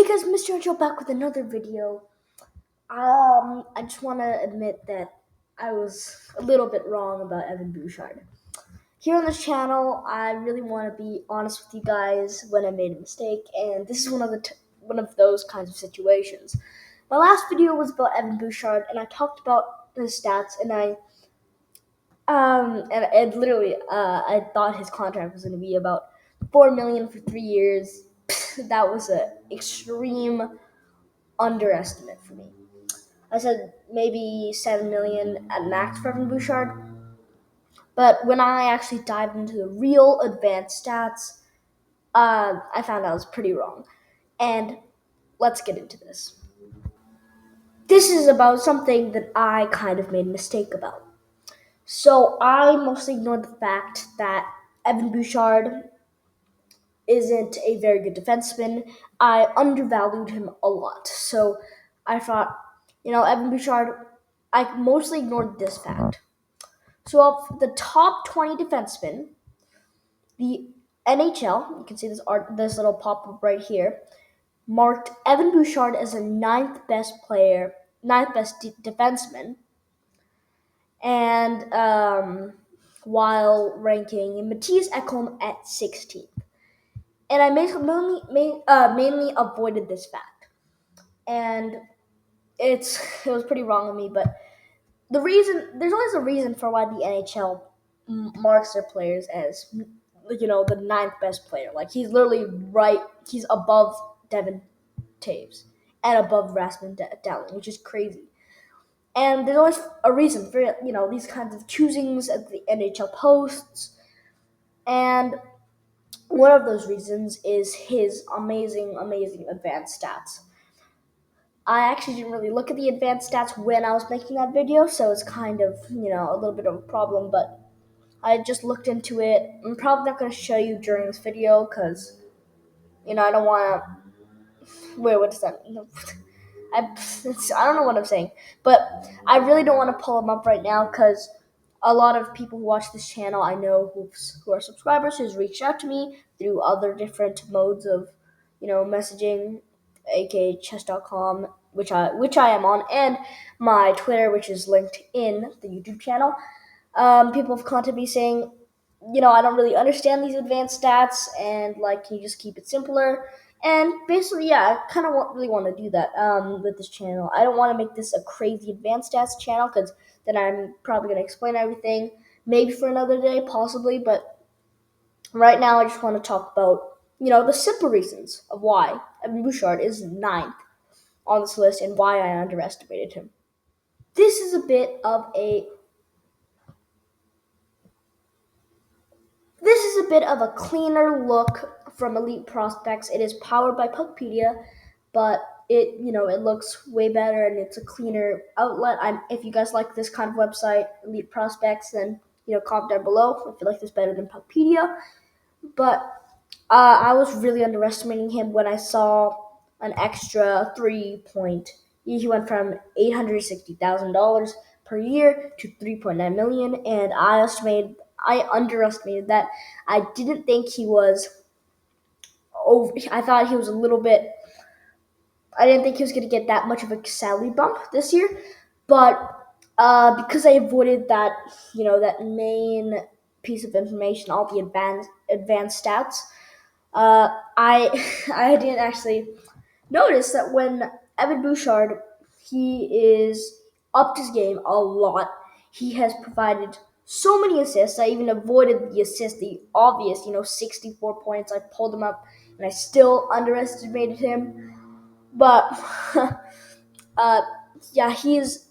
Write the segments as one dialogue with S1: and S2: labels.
S1: Hey guys, Mr. Joe back with another video. I just want to admit that I was a little bit wrong about Evan Bouchard. Here on this channel, I really want to be honest with you guys when I made a mistake, and this is one of those kinds of situations. My last video was about Evan Bouchard, and I talked about his stats, and I thought his contract was going to be about $4 million for 3 years. That was an extreme underestimate for me. I said maybe 7 million at max for Evan Bouchard. But when I actually dived into the real advanced stats, I found I was pretty wrong. And let's get into this. This is about something that I kind of made a mistake about. So I mostly ignored the fact that Evan Bouchard isn't a very good defenseman. I undervalued him a lot. So I thought, Evan Bouchard, I mostly ignored this fact. So of the top 20 defensemen, the NHL, you can see this little pop-up right here, marked Evan Bouchard as the ninth best defenseman, and while ranking Matthias Ekholm at 16th. And I mainly avoided this fact, and it was pretty wrong of me. But there's always a reason for why the NHL marks their players as the ninth best player. Like he's literally right. He's above Devin Taves and above Rasmus Dahlin, which is crazy. And there's always a reason for these kinds of choosings at the NHL posts. And one of those reasons is his amazing advanced stats. I actually didn't really look at the advanced stats when I was making that video, so it's kind of, a little bit of a problem, but I just looked into it. I'm probably not going to show you during this video because, I don't want to. Wait, what does that mean? I don't know what I'm saying, but I really don't want to pull them up right now because a lot of people who watch this channel I know who are subscribers who's reached out to me through other different modes of, messaging, aka chess.com, which I am on, and my Twitter, which is linked in the YouTube channel. People have contacted me saying, I don't really understand these advanced stats, and can you just keep it simpler? And basically, yeah, I kind of really want to do that with this channel. I don't want to make this a crazy advanced stats channel because then I'm probably going to explain everything. Maybe for another day, possibly, but right now I just want to talk about, the simple reasons of why Evan Bouchard is ninth on this list and why I underestimated him. This is a bit of a This is a bit of a cleaner look from Elite Prospects. It is powered by Puckpedia, but it looks way better and it's a cleaner outlet. If you guys like this kind of website, Elite Prospects, then comment down below if you like this better than Puckpedia. But I was really underestimating him when I saw an extra 3 point. He went from $860,000 per year to 3.9 million, and I underestimated that. I didn't think he was over. I thought he was a little bit. I didn't think he was going to get that much of a salary bump this year, but because I avoided that main piece of information, all the advanced stats, I I didn't actually notice that when Evan Bouchard, he is upped his game a lot. He has provided so many assists. I even avoided the assist, the obvious, 64 points. I pulled him up, and I still underestimated him. But uh, yeah, he's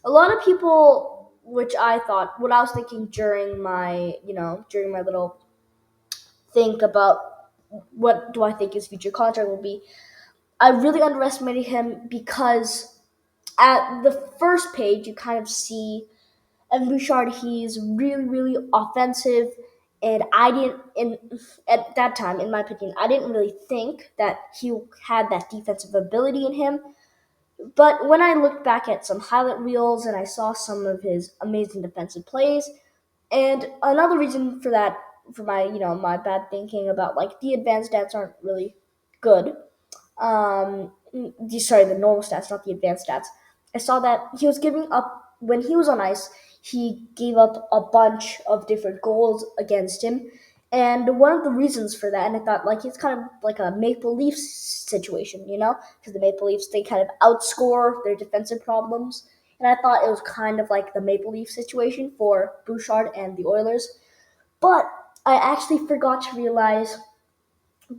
S1: a lot of people, which I thought, what I was thinking during my little think about what do I think his future contract will be. I really underestimated him because at the first page you kind of see Evan Bouchard. He's really offensive, and I didn't. At that time, in my opinion, I didn't really think that he had that defensive ability in him. But when I looked back at some highlight reels and I saw some of his amazing defensive plays, and another reason for my bad thinking about the advanced stats aren't really good, Sorry, the normal stats, not the advanced stats. I saw that he was giving up when he was on ice. He gave up a bunch of different goals against him, and one of the reasons for that, and I thought like it's kind of like a Maple Leafs situation, because the Maple Leafs they kind of outscore their defensive problems, and I thought it was kind of like the Maple Leaf situation for Bouchard and the Oilers. But I actually forgot to realize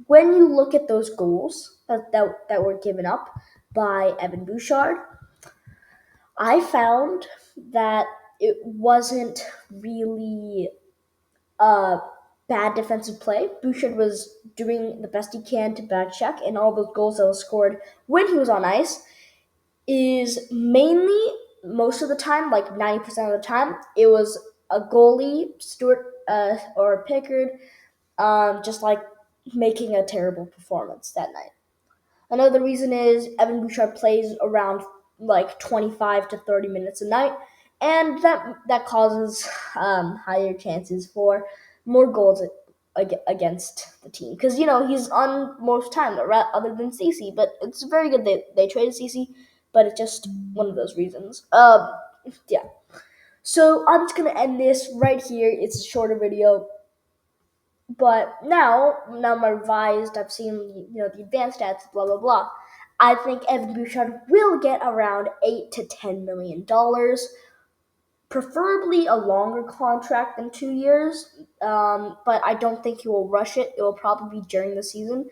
S1: when you look at those goals that were given up by Evan Bouchard, I found that it wasn't really a bad defensive play. Bouchard was doing the best he can to back check, and all those goals that were scored when he was on ice is mainly most of the time, like 90% of the time, it was a goalie, Stewart or Pickard, just like making a terrible performance that night. Another reason is Evan Bouchard plays around like 25 to 30 minutes a night, and that causes higher chances for more goals against the team. Because he's on most time other than CC, but it's very good they traded CC, but it's just one of those reasons. Yeah. So I'm just gonna end this right here. It's a shorter video. But now my revised, I've seen the advanced stats, blah blah blah. I think Evan Bouchard will get around $8 to $10 million, preferably a longer contract than 2 years. But I don't think he will rush it. It will probably be during the season.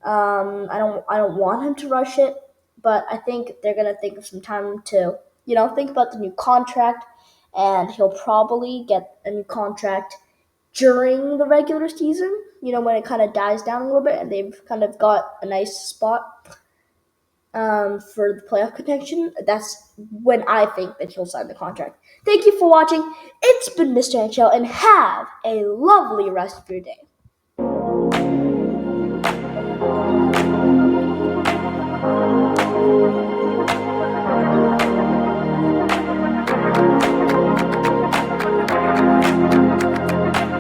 S1: I don't want him to rush it, but I think they're gonna think of some time to think about the new contract, and he'll probably get a new contract during the regular season, when it kind of dies down a little bit and they've kind of got a nice spot for the playoff contention. That's when I think that he'll sign the contract. Thank you for watching. It's been Mr. NHL, and have a lovely rest of your day.